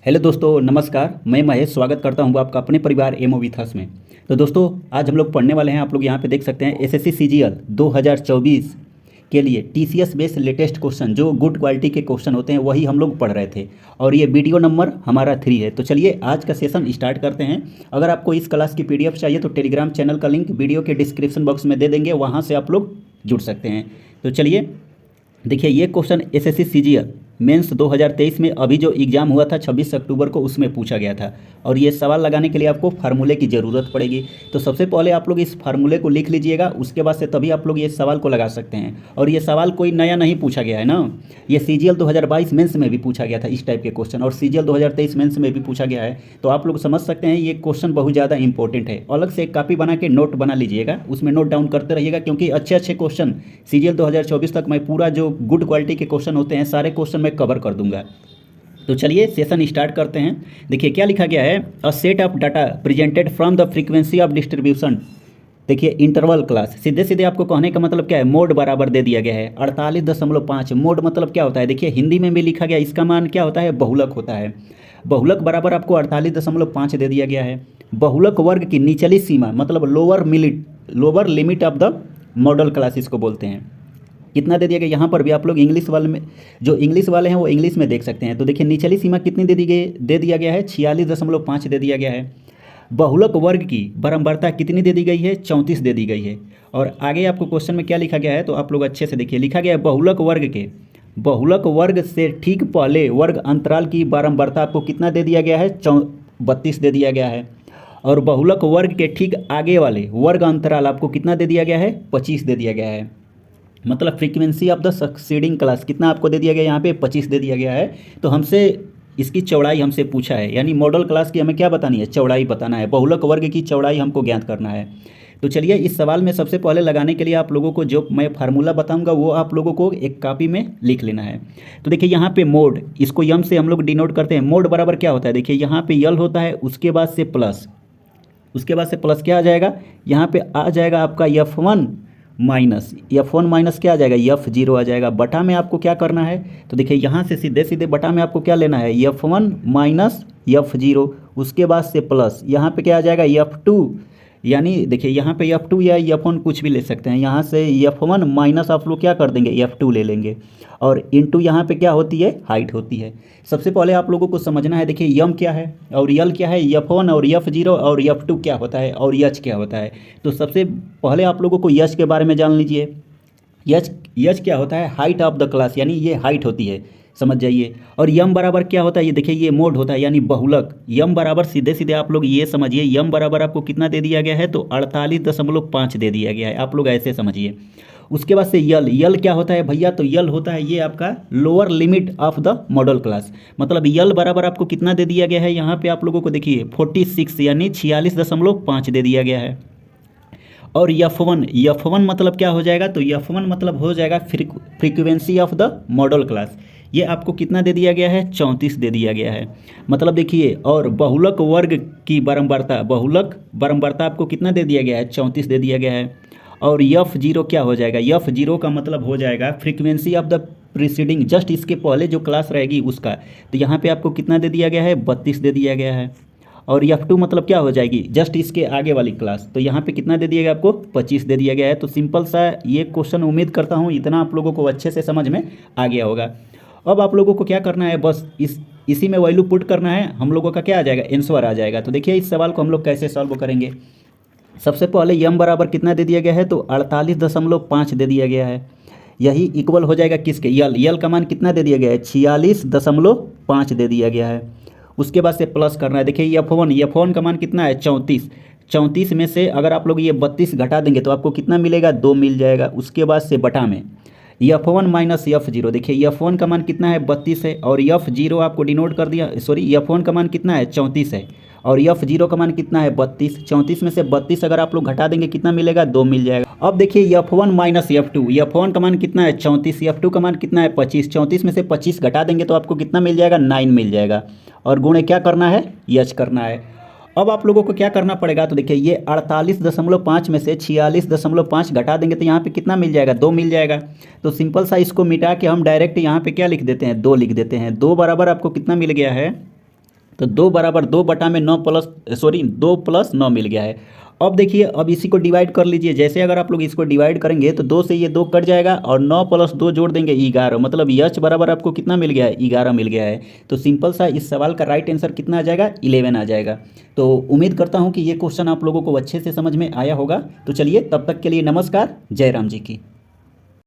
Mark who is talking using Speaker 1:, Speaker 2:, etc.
Speaker 1: Hello दोस्तों, नमस्कार। मैं महेश स्वागत करता हूं आपका अपने परिवार एमओ विथास में। तो दोस्तों, आज हम लोग पढ़ने वाले हैं। आप लोग यहां पे देख सकते हैं एसएससी सीजीएल 2024 के लिए टीसीएस बेस्ड लेटेस्ट क्वेश्चन, जो गुड क्वालिटी के क्वेश्चन होते हैं वही हम लोग पढ़ रहे थे। और ये वीडियो नंबर हमारा 3 है। तो चलिए आज का सेशन स्टार्ट करते हैं। अगर आपको इस क्लास की पीडीएफ चाहिए तो टेलीग्राम चैनल का लिंक वीडियो के डिस्क्रिप्शन बॉक्स में दे देंगे, वहाँ से आप लोग जुड़ सकते हैं। तो चलिए देखिए, ये क्वेश्चन एसएससी सीजीएल मेंस 2023 में अभी जो एग्ज़ाम हुआ था 26 अक्टूबर को, उसमें पूछा गया था। और ये सवाल लगाने के लिए आपको फार्मूले की ज़रूरत पड़ेगी। तो सबसे पहले आप लोग इस फार्मूले को लिख लीजिएगा, उसके बाद से तभी आप लोग ये सवाल को लगा सकते हैं। और ये सवाल कोई नया नहीं पूछा गया है ना, ये सीजीएल 2022 मेंस में भी पूछा गया था इस टाइप के क्वेश्चन, और सीजीएल 2023 मेंस में भी पूछा गया है। तो आप लोग समझ सकते हैं ये क्वेश्चन बहुत ज़्यादा इंपॉर्टेंट है। अलग से एक कॉपी बना के नोट बना लीजिएगा, उसमें नोट डाउन करते रहिएगा, क्योंकि अच्छे अच्छे क्वेश्चन सीजीएल 2024 तक मैं पूरा जो गुड क्वालिटी के क्वेश्चन होते हैं सारे क्वेश्चन मैं कवर कर दूंगा। तो चलिए सेशन स्टार्ट करते हैं। देखिए क्या लिखा गया है, a set of data presented from the frequency of distribution. देखिए इंटरवल क्लास, सीधे सीधे आपको कहने का मतलब क्या है, मोड बराबर दे दिया गया है 48.5। मोड मतलब क्या होता है, देखिए हिंदी में भी लिखा गया, इसका मान क्या होता है, बहुलक होता है। बहुलक बराबर आपको 48.5 दे दिया गया है। बहुलक वर्ग की निचली सीमा मतलब lower limit of the model class इसको बोलते हैं। कितना दे दिया गया, यहाँ पर भी आप लोग इंग्लिश वाले में, जो इंग्लिश वाले हैं वो इंग्लिश में देख सकते हैं। तो देखिए निचली सीमा कितनी दे दिया गया है, 46.5 दे दिया गया है। बहुलक वर्ग की बारंबारता कितनी दे दी गई है, 34 दे दी गई है। और आगे आपको क्वेश्चन में क्या लिखा गया है, तो आप लोग अच्छे से देखिए, लिखा गया है बहुलक वर्ग से ठीक पहले वर्ग अंतराल की बारंबारता आपको कितना दे दिया गया है, 32 दे दिया गया है। और बहुलक वर्ग के ठीक आगे वाले वर्ग अंतराल आपको कितना दे दिया गया है, 25 दे दिया गया है। मतलब frequency of the succeeding class कितना आपको दे दिया गया, यहाँ पे 25 दे दिया गया है। तो हमसे इसकी चौड़ाई हमसे पूछा है, यानी मॉडल क्लास की हमें क्या बतानी है, चौड़ाई बताना है। बहुलक वर्ग की चौड़ाई हमको ज्ञात करना है। तो चलिए इस सवाल में सबसे पहले लगाने के लिए आप लोगों को जो मैं फार्मूला बताऊंगा वो आप लोगों को एक कॉपी में लिख लेना है। तो देखिए यहाँ पे मोड, इसको यम से हम लोग डिनोट करते हैं। मोड बराबर क्या होता है, देखिए यहाँ पे यल होता है, उसके बाद से प्लस क्या आ जाएगा, यहाँ पे आ जाएगा आपका F1 माइनस क्या आ जाएगा, F0 आ जाएगा। बटा में आपको क्या करना है, तो देखिए यहाँ से सीधे सीधे बटा में आपको क्या लेना है, F1 माइनस F0, उसके बाद से प्लस यहाँ पे क्या आ जाएगा, F2। यानी देखिए यहाँ पे F2 या F1 कुछ भी ले सकते हैं। यहाँ से F1 माइनस आप लोग क्या कर देंगे, F2 ले लेंगे। और इनटू यहाँ पे क्या होती है, हाइट होती है। सबसे पहले आप लोगों को समझना है, देखिए यम क्या है और यल क्या है, F1 और F0 और F2 क्या होता है और यच क्या होता है। तो सबसे पहले आप लोगों को यच के बारे में जान लीजिए। यच क्या होता है, हाइट ऑफ द क्लास, यानी ये हाइट होती है, समझ जाइए। और यम बराबर क्या होता है, ये देखिए ये मोड होता है, यानी बहुलक। यम बराबर सीधे सीधे आप लोग ये समझिए, यम बराबर आपको कितना दे दिया गया है, तो 48.5 दे दिया गया है, आप लोग ऐसे समझिए। उसके बाद से यल क्या होता है भैया, तो यल होता है ये आपका lower limit of the model class. मतलब यल बराबर आपको कितना दे दिया गया है, यहाँ पे आप लोगों को देखिए 46 यानी 46.5 दे दिया गया है। और F1 मतलब क्या हो जाएगा, तो F1 मतलब हो जाएगा frequency of the model class. ये आपको कितना दे दिया गया है, 34 दे दिया गया है। मतलब देखिए, और बहुलक वर्ग की बारंबारता आपको कितना दे दिया गया है, 34 दे दिया गया है। और F0 क्या हो जाएगा, F0 का मतलब हो जाएगा frequency of the preceding, just इसके पहले जो क्लास रहेगी उसका। तो यहाँ पे आपको कितना दे दिया गया है, 32 दे दिया गया है। और F2 मतलब क्या हो जाएगी, जस्ट इसके आगे वाली क्लास। तो यहाँ पे कितना दे दिया गया आपको, 25 दे दिया गया है। तो सिंपल सा ये क्वेश्चन, उम्मीद करता हूँ इतना आप लोगों को अच्छे से समझ में आ गया होगा। अब आप लोगों को क्या करना है, बस इसी में वैल्यू पुट करना है, हम लोगों का क्या आ जाएगा, आंसर आ जाएगा। तो देखिए इस सवाल को हम लोग कैसे सॉल्व करेंगे। सबसे पहले यम बराबर कितना दे दिया गया है, तो 48.5 दे दिया गया है। यही इक्वल हो जाएगा किसके, यल का मान कितना दे दिया गया है, 46.5 दे दिया गया है। उसके बाद से प्लस करना है। देखिए F1 का मान कितना है, 34 में से अगर आप लोग ये 32 घटा देंगे तो आपको कितना मिलेगा, 2 मिल जाएगा। उसके बाद से बटा में F1 माइनस F0, देखिए F1 का मान कितना है, 32 है। और F0 आपको डिनोट कर दिया, सॉरी F1 का मान कितना है, 34 है। और F0 का मान कितना है, 32। 34 में से 32 अगर आप लोग घटा देंगे कितना मिलेगा, 2 मिल जाएगा। अब देखिए F1 माइनस F2, F1 का मान कितना है, 34, F2 का मान कितना है, 25। 34 में से 25 घटा देंगे तो आपको कितना मिल जाएगा, 9 मिल जाएगा। और गुणे क्या करना है, यच करना है। अब आप लोगों को क्या करना पड़ेगा, तो देखिए ये 48.5 में से 46.5 घटा देंगे तो यहाँ पे कितना मिल जाएगा, 2 मिल जाएगा। तो सिंपल सा इसको मिटा के हम डायरेक्ट यहाँ पे क्या लिख देते हैं, 2 लिख देते हैं। 2 बराबर आपको कितना मिल गया है, तो 2 + 9 मिल गया है। अब देखिए, अब इसी को डिवाइड कर लीजिए। जैसे अगर आप लोग इसको डिवाइड करेंगे तो 2 से ये 2 कट जाएगा और 9 + 2 जोड़ देंगे 11, मतलब यच बराबर आपको कितना मिल गया है, 11 मिल गया है। तो सिंपल सा इस सवाल का राइट आंसर कितना आ जाएगा, 11 आ जाएगा। तो उम्मीद करता हूँ कि ये क्वेश्चन आप लोगों को अच्छे से समझ में आया होगा। तो चलिए, तब तक के लिए नमस्कार, जय राम जी की।